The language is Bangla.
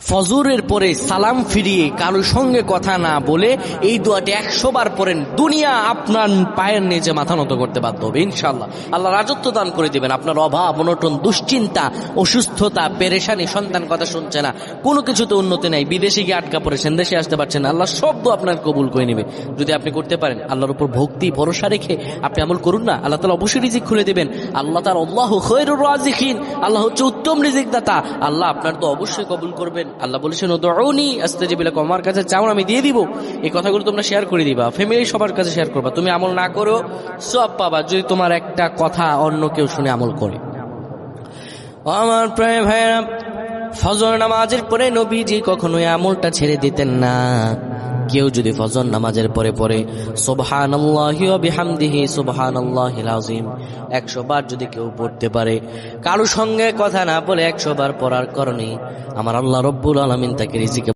ফজরের পরে সালাম ফিরিয়ে কারোর সঙ্গে কথা না বলে এই দোয়াটি 100 বার পড়েন, দুনিয়া আপনার পায়ের নিচে মাথা নত করতে বাধ্য হবে ইনশাআল্লাহ। আল্লাহ রাজত্ব দান করে দিবেন। আপনার অভাব অনটন, দুশ্চিন্তা, অসুস্থতা, পেরেশানি, সন্তান কথা শুনছে না, কোনো কিছুতে উন্নতি নাই, বিদেশে গিয়ে আটকা পড়েছেন, দেশে আসতে পারছেন না, আল্লাহ সব দোয়া আপনার কবুল করে নেবে যদি আপনি করতে পারেন। আল্লাহর উপর ভক্তি ভরসা রেখে আপনি আমল করুন না, আল্লাহ তাআলা অবশ্যই রিজিক খুলে দিবেন। আল্লাহ তাআলা আল্লাহু খায়রুর রাযিকিন, আল্লাহ হচ্ছে উত্তম রিজিক দাতা। আল্লাহ আপনার তো অবশ্যই কবুল করবেন। আল্লাহ বলেছেন উদউনি আস্তাজিব লাকুম, আমার কাছে চাও আমি দিয়ে দিব। এই কথাগুলো তোমরা শেয়ার করে দিবা, ফ্যামিলি সবার কাছে শেয়ার করবা। তুমি আমল না করো সওয়াব পাবা যদি তোমার একটা কথা অন্য কেউ শুনে আমল করে। আমার প্রিয় ভাইরা, ফজর নামাজের পরে নবীজি কখনোই আমলটা ছেড়ে দিতেন না। কেউ যদি ফজর নামাজের পরে পড়ে সুবহানাল্লাহি ওয়া বিহামদিহি সুবহানাল্লাহিল আযীম 100 বার যদি কেউ পড়তে পারে, কারো সঙ্গে কথা না বলে 100 বার পড়ার কারণে আমার আল্লাহ রব্বুল আলামিন তাকে রিজিকে